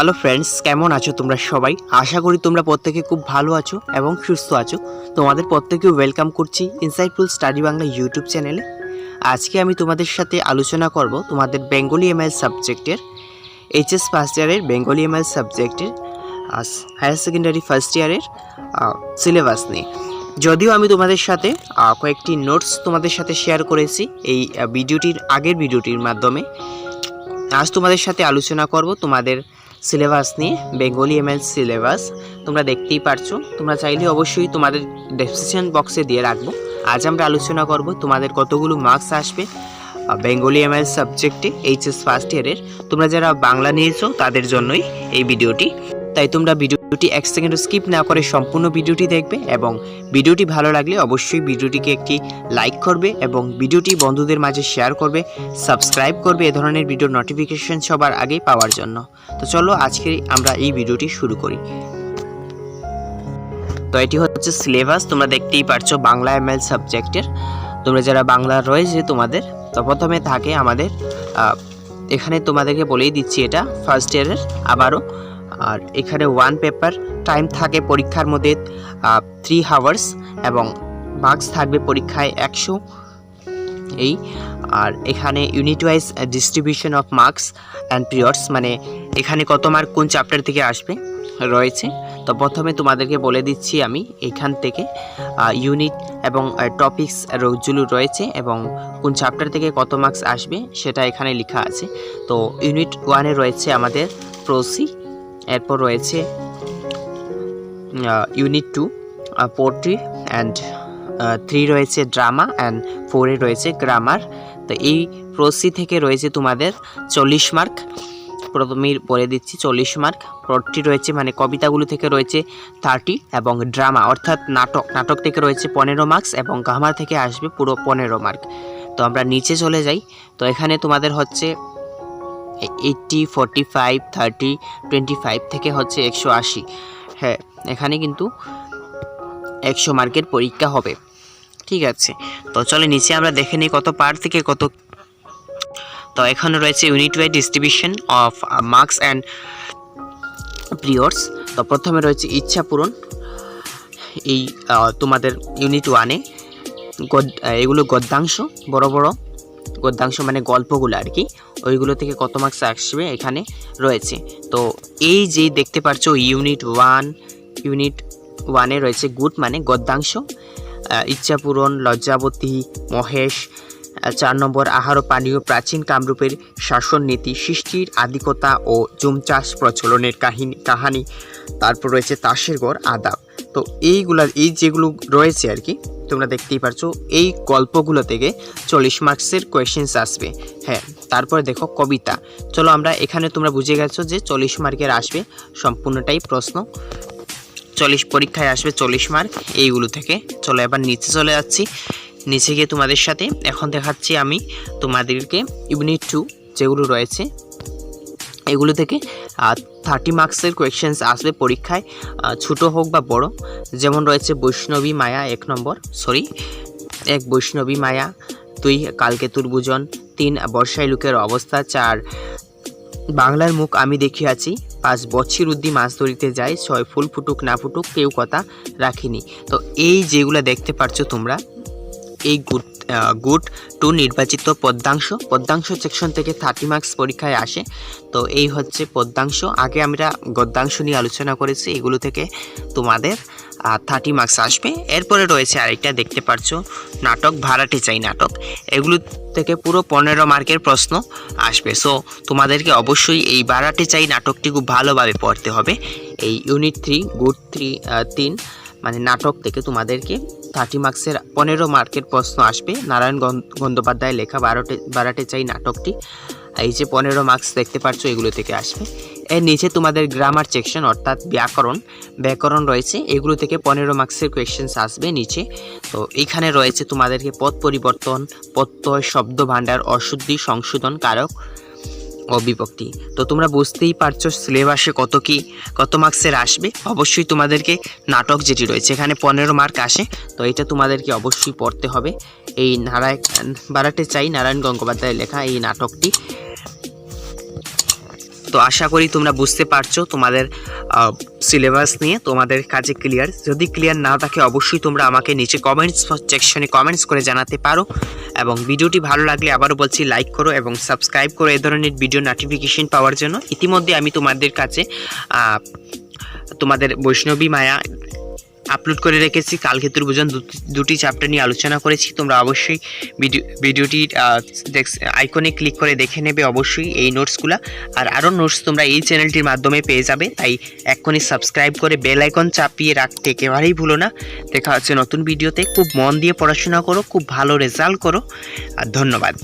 Hello friends, কেমন আছো তোমরা সবাই? আশা করি তোমরা প্রত্যেকে খুব ভালো আছো এবং সুস্থ আছো। তোমাদের প্রত্যেকেও ওয়েলকাম করছি ইনসাইটফুল স্টাডি বাংলা ইউটিউব চ্যানেলে। আজকে আমি তোমাদের সাথে আলোচনা করব তোমাদের বেঙ্গলি এমএল সাবজেক্টের এইচএস ফার্স্ট ইয়ারের বেঙ্গলি এমএল সাবজেক্টের হায়ার সেকেন্ডারি ফার্স্ট ইয়ারের সিলেবাস নিয়ে। যদিও আমি তোমাদের সাথে কয়েকটি নোটস তোমাদের সাথে শেয়ার করেছি এই আগের ভিডিওটির মাধ্যমে, আজ তোমাদের সাথে আলোচনা করব তোমাদের সিলেবাস নিয়ে, বেঙ্গলি এমএল সিলেবাস। তোমরা দেখতেই পারছো, তোমরা চাইলে অবশ্যই তোমাদের ডেসক্রিপশন বক্সে দিয়ে রাখবো। আজ আমরা আলোচনা করব তোমাদের কতগুলো মার্কস আসবে বেঙ্গলি এমএল সাবজেক্টে এইচএস ফার্স্ট ইয়ারের। তোমরা যারা বাংলা নিয়েছো তাদের জন্যই এই ভিডিওটি, তাই তোমরা ভিডিওটি এক সেকেন্ডও স্কিপ না করে সম্পূর্ণ ভিডিওটি দেখবে এবং ভিডিওটি ভালো লাগলে অবশ্যই ভিডিওটিকে একটি লাইক করবে এবং ভিডিওটি বন্ধুদের মাঝে শেয়ার করবে, সাবস্ক্রাইব করবে এ ধরনের ভিডিওর নোটিফিকেশন সবার আগেই পাওয়ার জন্য। তো চলো আজকে আমরা এই ভিডিওটি শুরু করি। তো এটি হচ্ছে সিলেবাস, তোমরা দেখতেই পারছো বাংলা এমএল সাবজেক্টের। তোমরা যারা বাংলা রয়েছে তোমাদের, তো প্রথমে থাকে আমাদের এখানে তোমাদেরকে বলেই দিচ্ছি এটা ফার্স্ট ইয়ারের আবারও। আর এখানে ওয়ান পেপার টাইম থাকে পরীক্ষার মধ্যে 3 আওয়ার্স এবং মার্কস থাকবে পরীক্ষায় 100 এই। আর এখানে unit wise distribution of marks and periods, মানে এখানে কত মার্ক কোন চ্যাপ্টার থেকে আসবে রয়েছে। তো প্রথমে তোমাদেরকে বলে দিচ্ছি আমি এখান থেকে ইউনিট এবং টপিকস রোজগুলো রয়েছে এবং কোন চ্যাপ্টার থেকে কত মার্কস আসবে সেটা এখানে লেখা আছে। তো ইউনিট 1-এ রয়েছে আমাদের প্রসি, এরপর রয়েছে ইউনিট 2 পোয়েট্রি অ্যান্ড 3 রয়েছে ড্রামা অ্যান্ড 4-এ রয়েছে গ্রামার। তো এই প্রসি থেকে রয়েছে তোমাদের 40 মার্ক, প্রথমেই বলে দিচ্ছি 40 মার্ক। পোয়েট্রি রয়েছে মানে কবিতাগুলো থেকে রয়েছে 30 এবং ড্রামা অর্থাৎ নাটক থেকে রয়েছে 15 মার্কস এবং গ্রামার থেকে আসবে পুরো 15 মার্ক। তো আমরা নিচে চলে যাই। তো এখানে তোমাদের হচ্ছে 80, 45, 30, 25 থেকে হচ্ছে 180। হ্যাঁ, এখানে কিন্তু 100 মার্কের পরীক্ষা হবে, ঠিক আছে। তো চলে নিচে আমরা দেখে নিই কত পার থেকে কত। তো এখানে রয়েছে unit wise distribution of marks and periods. তো প্রথমে রয়েছে ইচ্ছা পূরণ। এই তোমাদের ইউনিট 1-এ এগুলো গদ্যাংশ, বড় বড় গদ্যাংশ মানে গল্পগুলো আর কি, ওইগুলো থেকে কত মার্কস আসবে এখানে রয়েছে। তো এই যে দেখতে পাচ্ছ ইউনিট 1-এ রয়েছে গুড মানে গদ্যাংশ, ইচ্ছাপূরণ, লজ্জাবতী, মহেশ। 4 নম্বর আহার পানীয়, প্রাচীন কামরূপের শাসন নীতি, সৃষ্টির আদিকতা ও জুম চাষ প্রচলনের কাহিনী। তারপর রয়েছে তাসের গড়, আদাব। তো এই যেগুলো রয়েছে আর কি, তোমরা দেখতেই পারছো এই গল্পগুলো থেকে 40 মার্কসের কোয়েশ্চেন্স আসবে। হ্যাঁ, তারপরে দেখো কবিতা। চলো আমরা এখানে তোমরা বুঝে গেছো যে 40 মার্কের আসবে সম্পূর্ণটাই প্রশ্ন, 40 পরীক্ষায় আসবে 40 মার্ক এইগুলো থেকে। চলো এবার নিচে চলে যাচ্ছি। নিচে গিয়ে তোমাদের সাথে এখন দেখাচ্ছি আমি তোমাদেরকে ইউনিট 2 যেগুলো রয়েছে এগুলো থেকে 30 মার্কসের কোয়েশ্চেন্স আসবে পরীক্ষায়, ছোটো হোক বা বড়। যেমন রয়েছে বৈষ্ণবী মায়া 1 বৈষ্ণবী মায়া, 2 কালকেতুর ভোজন, 3 বর্ষায় লোকের অবস্থা, 4 বাংলার মুখ আমি দেখিয়াছি, 5 বৎসির উদ্দি মাছ ধরিতে যায়, 6 ফুল ফুটুক না ফুটুক কেউ কথা রাখিনি। তো এই যেগুলো দেখতে পাচ্ছ তোমরা, এই গুড 2 নির্বাচিত পদ্যাংশ সেকশন থেকে 30 মার্কস পরীক্ষায় আসে। তো এই হচ্ছে পদ্যাংশ। আগে আমরা গদ্যাংশ নিয়ে আলোচনা করেছি, এগুলো থেকে তোমাদের 30 মার্কস আসবে। এরপরে রয়েছে আরেকটা দেখতে পাচ্ছ নাটক, ভাড়াটে চাই নাটক, এগুলো থেকে পুরো 15 মার্কের প্রশ্ন আসবে। সো তোমাদেরকে অবশ্যই এই ভাড়াটে চাই নাটকটি খুব ভালোভাবে পড়তে হবে। এই ইউনিট 3 গুড 3 মানে নাটক থেকে তোমাদেরকে 30 মার্কসের 15 মার্কের প্রশ্ন আসবে। নারায়ণ গঙ্গোপাধ্যায় লেখা ভাড়াটে চাই নাটকটি, এই যে 15 মার্কস দেখতে পাচ্ছ এগুলো থেকে আসবে। এর নিচে তোমাদের গ্রামার সেকশন অর্থাৎ ব্যাকরণ রয়েছে, এগুলো থেকে 15 মার্কসের কোয়েশ্চেন্স আসবে নিচে। তো এখানে রয়েছে তোমাদেরকে পদ পরিবর্তন, প্রত্যয়, শব্দ ভাণ্ডার, অশুদ্ধি, সংশোধন, কারক ও বিভক্তি। তো তোমরা বুঝতেই পারছো সিলেবাসে কত মার্কসের আসবে। অবশ্যই তোমাদেরকে নাটক যেটি রয়েছে এখানে 15 মার্ক আসে, তো এটা তোমাদেরকে অবশ্যই পড়তে হবে। এই ভাড়াটে চাই নারায়ণ গঙ্গোপাধ্যায় লেখা এই নাটকটি। তো আশা করি তোমরা বুঝতে পারছো তোমাদের সিলেবাস নিয়ে তোমাদের কাছে ক্লিয়ার। যদি ক্লিয়ার না থাকে অবশ্যই তোমরা আমাকে নিচে কমেন্টস সেকশনে কমেন্টস করে জানাতে পারো। এবং ভিডিওটি ভালো লাগলে আবারও বলছি লাইক করো এবং সাবস্ক্রাইব করো এই ধরনের ভিডিও নোটিফিকেশন পাওয়ার জন্য। ইতিমধ্যে আমি তোমাদের কাছে তোমাদের বৈষ্ণবী মায়া আপলোড করে রেখেছি। কালক্ষেত্র ভোজন দুটি চ্যাপ্টার নিয়ে আলোচনা করেছি। তোমরা অবশ্যই ভিডিওটি আইকনে ক্লিক করে দেখে নেবে অবশ্যই এই নোটসগুলো। আর আরও নোটস তোমরা এই চ্যানেলটির মাধ্যমে পেয়ে যাবে, তাই এক্ষুনি সাবস্ক্রাইব করে বেল আইকন চাপিয়ে রাখতে একেবারেই ভুলো না। দেখা হচ্ছে নতুন ভিডিওতে। খুব মন দিয়ে পড়াশোনা করো, খুব ভালো রেজাল্ট করো। আর ধন্যবাদ।